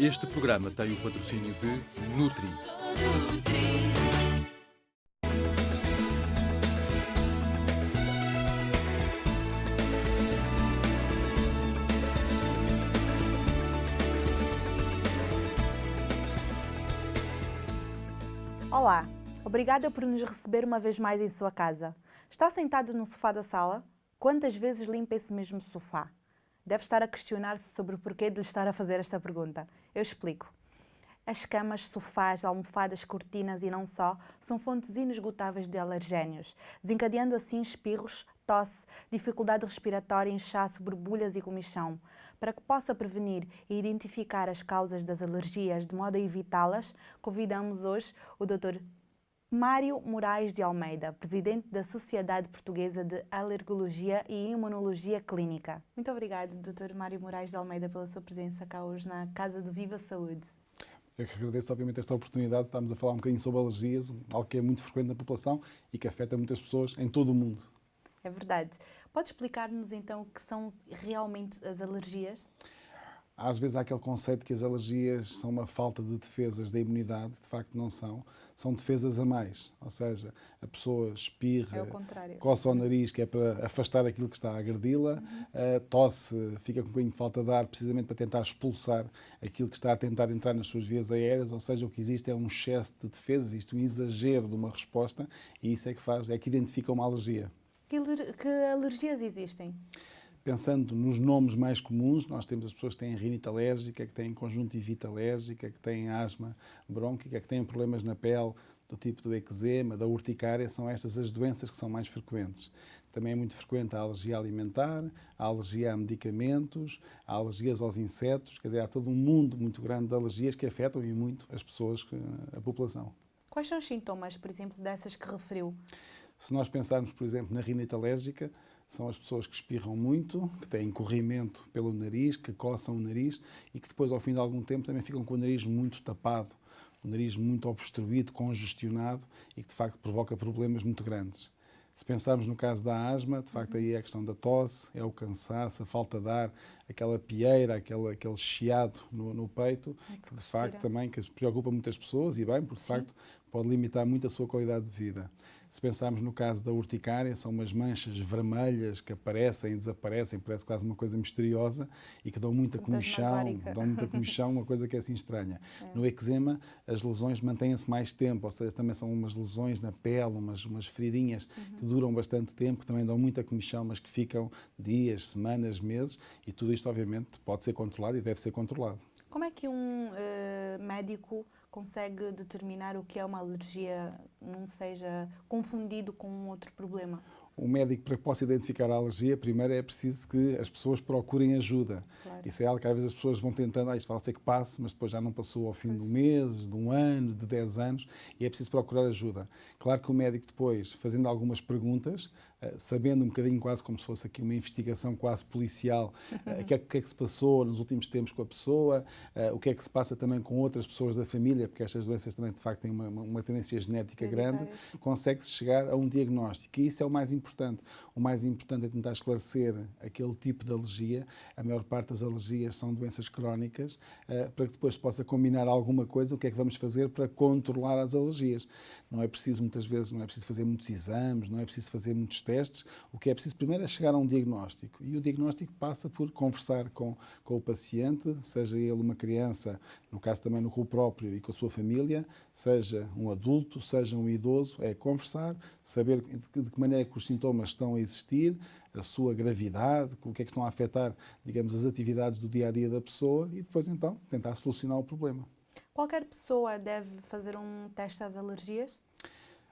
Este programa tem o patrocínio de Nutri. Olá, obrigada por nos receber uma vez mais em sua casa. Está sentado no sofá da sala? Quantas vezes limpa esse mesmo sofá? Deve estar a questionar-se sobre o porquê de lhe estar a fazer esta pergunta. Eu explico. As camas, sofás, almofadas, cortinas e não só são fontes inesgotáveis de alergénios, desencadeando assim espirros, tosse, dificuldade respiratória, inchaço, borbulhas e comichão. Para que possa prevenir e identificar as causas das alergias de modo a evitá-las, convidamos hoje o Dr. Mário Moraes de Almeida, presidente da Sociedade Portuguesa de Alergologia e Imunologia Clínica. Muito obrigado, Dr. Mário Moraes de Almeida, pela sua presença cá hoje na Casa do Viva Saúde. Eu que agradeço, obviamente, esta oportunidade de estarmos a falar um bocadinho sobre alergias, algo que é muito frequente na população e que afeta muitas pessoas em todo o mundo. É verdade. Pode explicar-nos então o que são realmente as alergias? Às vezes há aquele conceito que as alergias são uma falta de defesas da imunidade, de facto não são. São defesas a mais, ou seja, a pessoa espirra, É o contrário. coça o nariz, que é para afastar aquilo que está a agredi-la, tosse, fica com um bocadinho de falta de ar, precisamente para tentar expulsar aquilo que está a tentar entrar nas suas vias aéreas, ou seja, o que existe é um excesso de defesas, existe um exagero de uma resposta e isso é que faz, é que identifica uma alergia. Que alergias existem? Pensando nos nomes mais comuns, nós temos as pessoas que têm rinite alérgica, que têm conjuntivite alérgica, que têm asma brônquica, que têm problemas na pele do tipo do eczema, da urticária, são estas as doenças que são mais frequentes. Também é muito frequente a alergia alimentar, a alergia a medicamentos, a alergias aos insetos, quer dizer, há todo um mundo muito grande de alergias que afetam e muito as pessoas, a população. Quais são os sintomas, por exemplo, dessas que referiu? Se nós pensarmos, por exemplo, na rinite alérgica, são as pessoas que espirram muito, que têm corrimento pelo nariz, que coçam o nariz e que depois, ao fim de algum tempo, também ficam com o nariz muito tapado, o nariz muito obstruído, congestionado e que, de facto, provoca problemas muito grandes. Se pensarmos no caso da asma, de facto, aí é a questão da tosse, é o cansaço, a falta de ar, aquela pieira, aquele chiado no peito, que de facto também que preocupa muitas pessoas e bem, porque de facto pode limitar muito a sua qualidade de vida. Se pensarmos no caso da urticária, são umas manchas vermelhas que aparecem e desaparecem, parece quase uma coisa misteriosa e que dão muita comichão, uma coisa que é assim estranha. No eczema, as lesões mantêm-se mais tempo, ou seja, também são umas lesões na pele, umas feridinhas que duram bastante tempo, que também dão muita comichão, mas que ficam dias, semanas, meses, e tudo isto, obviamente, pode ser controlado e deve ser controlado. Como é que um médico consegue determinar o que é uma alergia, não seja confundido com um outro problema? O médico, para que possa identificar a alergia, primeiro é preciso que as pessoas procurem ajuda. Claro. Isso é algo que às vezes as pessoas vão tentando, isto vai ser que passe, mas depois já não passou ao fim de um mês, de um ano, de 10 anos, e é preciso procurar ajuda. Claro que o médico depois, fazendo algumas perguntas, sabendo um bocadinho quase como se fosse aqui uma investigação quase policial, o que é que se passou nos últimos tempos com a pessoa, o que é que se passa também com outras pessoas da família, porque estas doenças também de facto têm uma tendência genética grande, consegue-se chegar a um diagnóstico, e isso é o mais importante. O mais importante é tentar esclarecer aquele tipo de alergia. A maior parte das alergias são doenças crónicas, para que depois se possa combinar alguma coisa, o que é que vamos fazer para controlar as alergias. Não é preciso, muitas vezes, não é preciso fazer muitos exames, não é preciso fazer muitos testes. O que é preciso primeiro é chegar a um diagnóstico. E o diagnóstico passa por conversar com o paciente, seja ele uma criança, no caso também no cu próprio e com a sua família, seja um adulto, seja um idoso, é conversar, saber de que maneira é que os sintomas estão a existir, a sua gravidade, o que é que estão a afetar, digamos, as atividades do dia-a-dia da pessoa e depois então tentar solucionar o problema. Qualquer pessoa deve fazer um teste às alergias?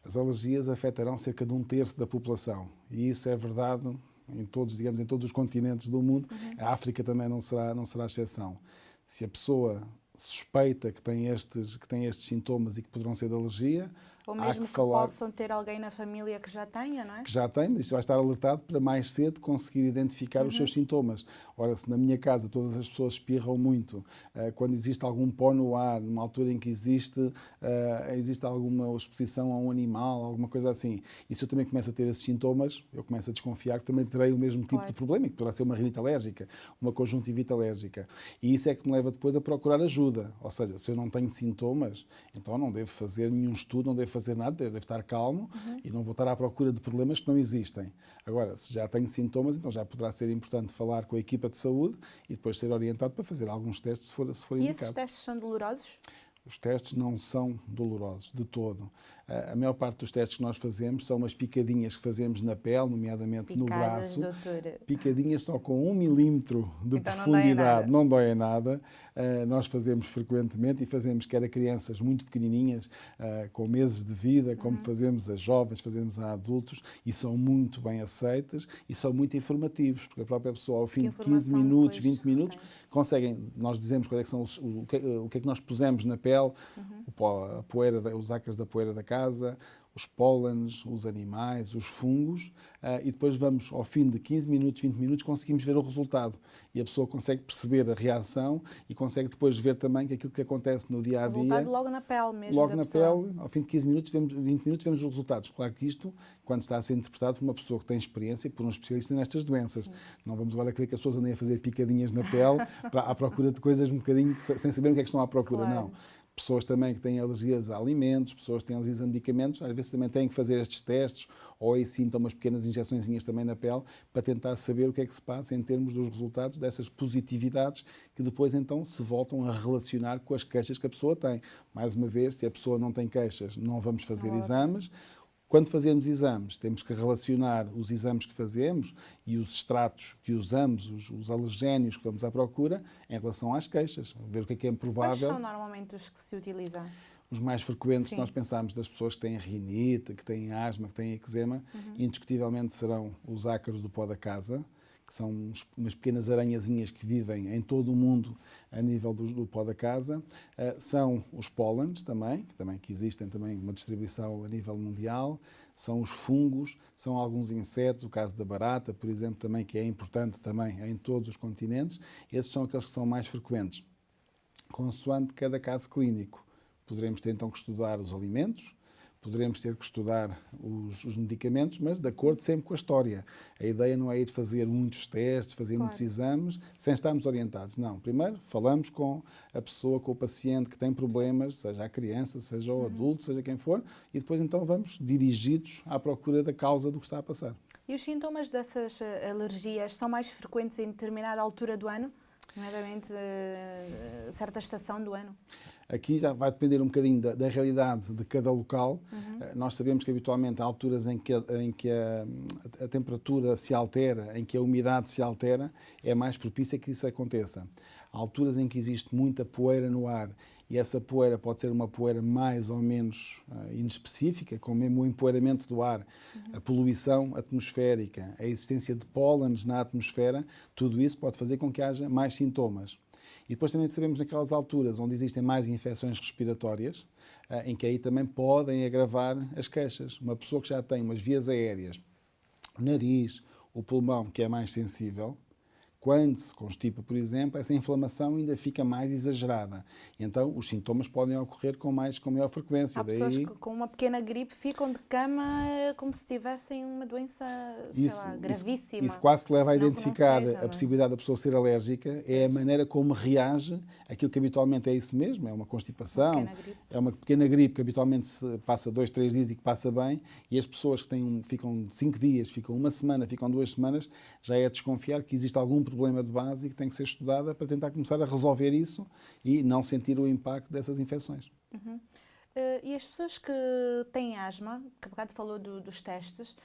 As alergias afetarão cerca de 1/3 da população e isso é verdade em todos, digamos, em todos os continentes do mundo. A África também não será exceção. Se a pessoa suspeita que tem estes sintomas e que poderão ser de alergia, Ou há mesmo que que falar, possam ter alguém na família que já tenha, não é? que já tem, mas isso vai estar alertado para mais cedo conseguir identificar os seus sintomas. Ora, se na minha casa todas as pessoas espirram muito, quando existe algum pó no ar, numa altura em que existe alguma exposição a um animal, alguma coisa assim, e se eu também começo a ter esses sintomas, eu começo a desconfiar que também terei o mesmo tipo Claro. de problema, que poderá ser uma rinite alérgica, uma conjuntivite alérgica. E isso é que me leva depois a procurar ajuda. Ou seja, se eu não tenho sintomas, então não devo fazer nenhum estudo, não devo fazer nada, devo estar calmo e não vou estar à procura de problemas que não existem. Agora, se já tenho sintomas, então já poderá ser importante falar com a equipa de saúde e depois ser orientado para fazer alguns testes, se for E esses indicado. testes são dolorosos? Os testes não são dolorosos, de todo. A maior parte dos testes que nós fazemos são umas picadinhas que fazemos na pele, nomeadamente no Picadas, braço. doutora. Picadinhas só com 1 milímetro de Então não profundidade, dói nada. não dói nada. Nós fazemos frequentemente e fazemos quer a crianças muito pequenininhas, com meses de vida, como fazemos a jovens, fazemos a adultos, e são muito bem aceitas e são muito informativos, porque a própria pessoa, ao fim de 15 informação minutos, depois 20 minutos, retém? conseguem, nós dizemos quais é que são o que é que nós pusemos na pele, o pó, a poeira, os ácaros da poeira da casa, os pólenes, os animais, os fungos, e depois vamos, ao fim de 15 minutos, 20 minutos, conseguimos ver o resultado. E a pessoa consegue perceber a reação e consegue depois ver também que aquilo que acontece no O dia-a-dia... resultado logo na pele mesmo Logo da na pessoa. pele, ao fim de 15 minutos, 20 minutos, vemos os resultados. Claro que isto, quando está a ser interpretado por uma pessoa que tem experiência, por um especialista nestas doenças. Sim. Não vamos agora querer que as pessoas andem a fazer picadinhas na pele à procura de coisas um bocadinho sem saber o que é que estão à procura. Claro. Não. Pessoas também que têm alergias a alimentos, pessoas que têm alergias a medicamentos, às vezes também têm que fazer estes testes, ou aí sim umas pequenas injeçõezinhas também na pele, para tentar saber o que é que se passa em termos dos resultados dessas positividades que depois então se voltam a relacionar com as queixas que a pessoa tem. Mais uma vez, se a pessoa não tem queixas, não vamos fazer exames. Quando fazemos exames, temos que relacionar os exames que fazemos e os extratos que usamos, os alergénios que vamos à procura, em relação às queixas, ver o que é provável. Quais são normalmente os que se utilizam? Os mais frequentes, Sim. nós pensamos das pessoas que têm rinite, que têm asma, que têm eczema, indiscutivelmente serão os ácaros do pó da casa, que são umas pequenas aranhazinhas que vivem em todo o mundo a nível do pó da casa. São os pólenes também, que existem também uma distribuição a nível mundial. São os fungos, são alguns insetos, o caso da barata, por exemplo, também, que é importante também em todos os continentes. Esses são aqueles que são mais frequentes. Consoante cada caso clínico, poderemos ter então que estudar os alimentos, poderemos ter que estudar os medicamentos, mas de acordo sempre com a história. A ideia não é ir fazer muitos testes, fazer muitos exames, sem estarmos orientados. Não, primeiro falamos com a pessoa, com o paciente que tem problemas, seja a criança, seja o adulto, seja quem for, e depois então vamos dirigidos à procura da causa do que está a passar. E os sintomas dessas alergias são mais frequentes em determinada altura do ano? Nomeadamente certa estação do ano? Aqui já vai depender um bocadinho da realidade de cada local. Nós sabemos que habitualmente há alturas em que a temperatura se altera, em que a umidade se altera, é mais propícia que isso aconteça. Há alturas em que existe muita poeira no ar e essa poeira pode ser uma poeira mais ou menos inespecífica, como mesmo o empoeiramento do ar, a poluição atmosférica, a existência de pólenes na atmosfera, tudo isso pode fazer com que haja mais sintomas. E depois também sabemos naquelas alturas onde existem mais infecções respiratórias, em que aí também podem agravar as queixas. Uma pessoa que já tem umas vias aéreas, o nariz, o pulmão, que é mais sensível, quando se constipa, por exemplo, essa inflamação ainda fica mais exagerada. Então, os sintomas podem ocorrer com maior frequência. Há pessoas que com uma pequena gripe ficam de cama como se tivessem uma doença, sei lá, gravíssima. Isso quase que leva a Não identificar seja, a possibilidade da pessoa ser alérgica, é a maneira como reage àquilo que habitualmente é isso mesmo, é uma constipação, é uma pequena gripe que habitualmente se passa 2, 3 dias e que passa bem, e as pessoas que ficam 5 dias, ficam uma semana, ficam 2 semanas, já é desconfiar que existe algum problema de base e que tem que ser estudada para tentar começar a resolver isso e não sentir o impacto dessas infecções. E as pessoas que têm asma, que há bocado falou dos testes,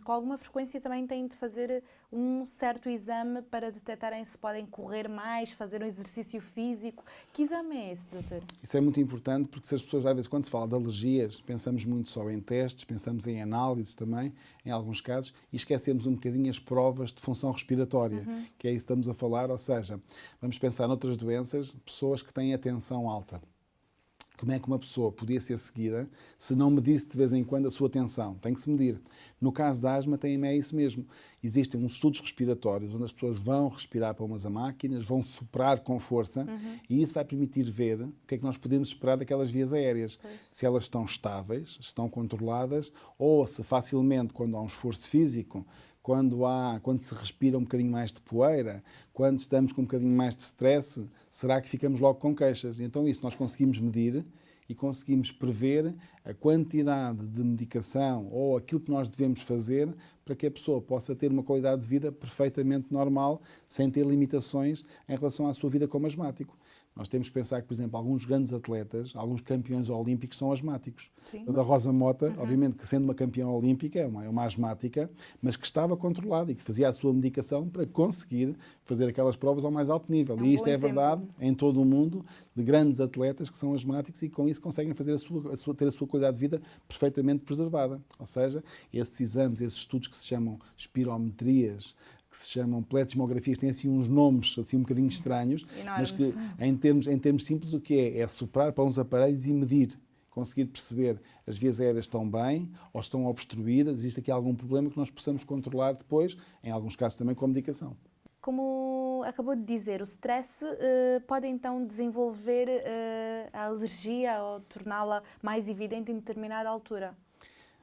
com alguma frequência também têm de fazer um certo exame para detectarem se podem correr mais, fazer um exercício físico. Que exame é esse, doutor? Isso é muito importante porque se as pessoas, às vezes, quando se fala de alergias, pensamos muito só em testes, pensamos em análises também, em alguns casos, e esquecemos um bocadinho as provas de função respiratória, que é isso que estamos a falar, ou seja, vamos pensar noutras doenças, pessoas que têm a tensão alta. Como é que uma pessoa podia ser seguida se não medisse de vez em quando a sua tensão? Tem que se medir. No caso da asma, é isso mesmo. Existem uns estudos respiratórios onde as pessoas vão respirar para umas máquinas, vão soprar com força e isso vai permitir ver o que é que nós podemos esperar daquelas vias aéreas. Se elas estão estáveis, estão controladas ou se facilmente, quando há um esforço físico, quando se respira um bocadinho mais de poeira, quando estamos com um bocadinho mais de stress, será que ficamos logo com queixas? Então isso nós conseguimos medir e conseguimos prever a quantidade de medicação ou aquilo que nós devemos fazer para que a pessoa possa ter uma qualidade de vida perfeitamente normal, sem ter limitações em relação à sua vida como asmático. Nós temos que pensar que, por exemplo, alguns grandes atletas, alguns campeões olímpicos são asmáticos. Sim. A da Rosa Mota, obviamente que sendo uma campeã olímpica, é uma asmática, mas que estava controlada e que fazia a sua medicação para conseguir fazer aquelas provas ao mais alto nível. E isto é verdade em todo o mundo, de grandes atletas que são asmáticos e com isso conseguem fazer ter a sua qualidade de vida perfeitamente preservada. Ou seja, esses exames, esses estudos que se chamam espirometrias, que se chamam pletismografias, têm assim uns nomes assim um bocadinho estranhos, mas que em termos simples o que é soprar para uns aparelhos e medir, conseguir perceber as vias aéreas estão bem ou estão obstruídas, existe aqui algum problema que nós possamos controlar depois, em alguns casos também com medicação. Como acabou de dizer, o stress pode então desenvolver a alergia ou torná-la mais evidente em determinada altura.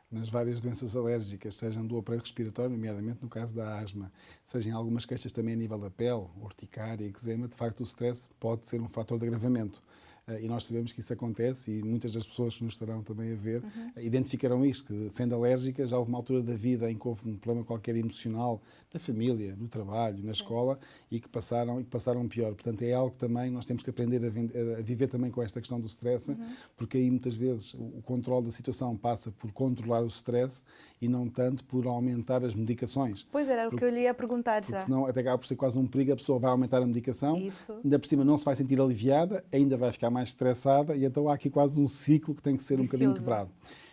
Nas várias doenças alérgicas, sejam do aparelho respiratório, nomeadamente no caso da asma, sejam algumas queixas também a nível da pele, urticária, eczema, de facto o stress pode ser um fator de agravamento. E nós sabemos que isso acontece e muitas das pessoas que nos estarão também a ver identificarão isto, que sendo alérgica já houve uma altura da vida em que houve um problema qualquer emocional na família, no trabalho, na escola e que passaram pior. Portanto, é algo que também nós temos que aprender a viver também com esta questão do stress, porque aí muitas vezes o controle da situação passa por controlar o stress e não tanto por aumentar as medicações. Pois era o que eu lhe ia perguntar já. Porque senão até acaba por ser quase um perigo, a pessoa vai aumentar a medicação, Isso. ainda por cima não se vai sentir aliviada, ainda vai ficar mais estressada e então há aqui quase um ciclo que tem que ser um bocadinho quebrado.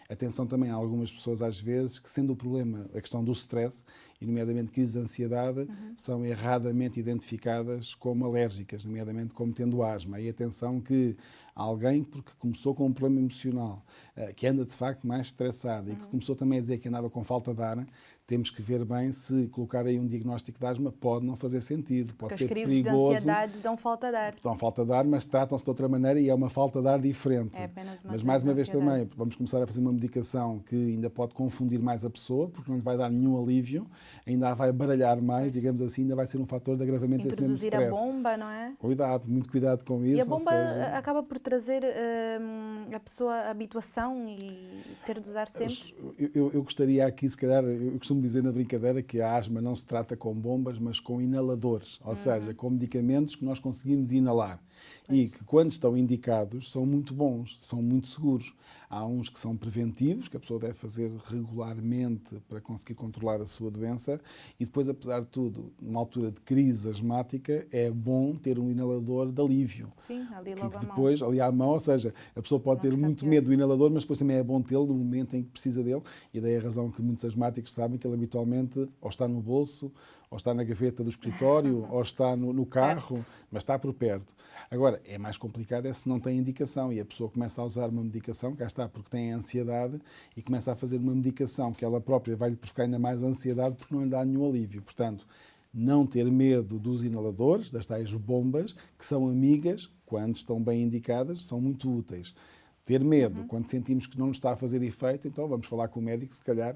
Atenção também a algumas pessoas às vezes que, sendo o problema a questão do stress, e nomeadamente crises de ansiedade, são erradamente identificadas como alérgicas, nomeadamente como tendo asma. E atenção que alguém, porque começou com um problema emocional, que anda de facto mais estressado e que começou também a dizer que andava com falta de ar, temos que ver bem se colocar aí um diagnóstico de asma pode não fazer sentido, pode ser perigoso. As crises de ansiedade dão falta de ar. Dão falta de ar, mas tratam-se de outra maneira e é uma falta de ar diferente. É apenas uma mas mais uma vez também, vamos começar a fazer uma medicação que ainda pode confundir mais a pessoa, porque não lhe vai dar nenhum alívio, ainda a vai baralhar mais, digamos assim, ainda vai ser um fator de agravamento desse mesmo stress. Introduzir a bomba, não é? Cuidado, muito cuidado com isso. E a bomba acaba por trazer a pessoa a habituação e ter de usar sempre? Eu gostaria aqui, se calhar, eu costumo dizer na brincadeira que a asma não se trata com bombas, mas com inaladores, ou seja, com medicamentos que nós conseguimos inalar. E que, quando estão indicados, são muito bons, são muito seguros. Há uns que são preventivos, que a pessoa deve fazer regularmente para conseguir controlar a sua doença. E depois, apesar de tudo, numa altura de crise asmática, é bom ter um inalador de alívio. Sim, ali logo que depois, ali à mão, ou seja, a pessoa pode ter muito medo do inalador, mas depois também é bom tê-lo no momento em que precisa dele. E daí a razão que muitos asmáticos sabem que ele habitualmente ou está no bolso, ou está na gaveta do escritório, ou está no carro, mas está por perto. Agora, é mais complicado se não tem indicação e a pessoa começa a usar uma medicação, cá está, porque tem ansiedade, e começa a fazer uma medicação que ela própria vai-lhe provocar ainda mais ansiedade porque não lhe dá nenhum alívio. Portanto, não ter medo dos inaladores, das tais bombas, que são amigas, quando estão bem indicadas, são muito úteis. Ter medo, quando sentimos que não nos está a fazer efeito, então vamos falar com o médico, se calhar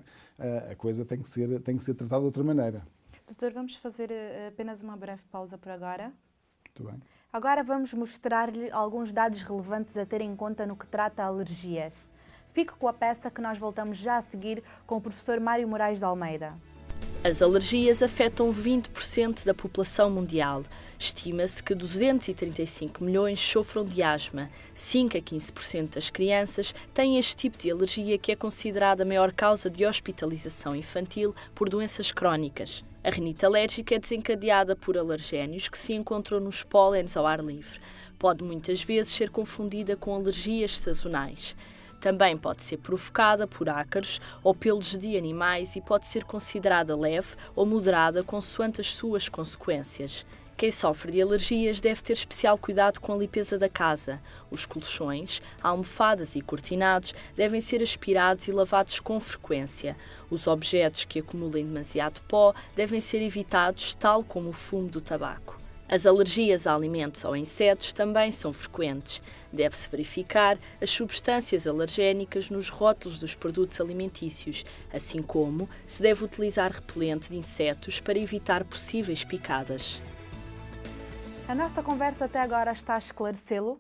a coisa tem que ser tratada de outra maneira. Doutor, vamos fazer apenas uma breve pausa por agora. Muito bem. Agora vamos mostrar-lhe alguns dados relevantes a ter em conta no que trata alergias. Fique com a peça que nós voltamos já a seguir com o professor Mário Moraes de Almeida. As alergias afetam 20% da população mundial. Estima-se que 235 milhões sofram de asma. 5 a 15% das crianças têm este tipo de alergia, que é considerada a maior causa de hospitalização infantil por doenças crónicas. A rinite alérgica é desencadeada por alergénios que se encontram nos pólenes ao ar livre. Pode muitas vezes ser confundida com alergias sazonais. Também pode ser provocada por ácaros ou pelos de animais e pode ser considerada leve ou moderada consoante as suas consequências. Quem sofre de alergias deve ter especial cuidado com a limpeza da casa. Os colchões, almofadas e cortinados devem ser aspirados e lavados com frequência. Os objetos que acumulem demasiado pó devem ser evitados, tal como o fumo do tabaco. As alergias a alimentos ou insetos também são frequentes. Deve-se verificar as substâncias alergénicas nos rótulos dos produtos alimentícios, assim como se deve utilizar repelente de insetos para evitar possíveis picadas. A nossa conversa até agora está a esclarecê-lo?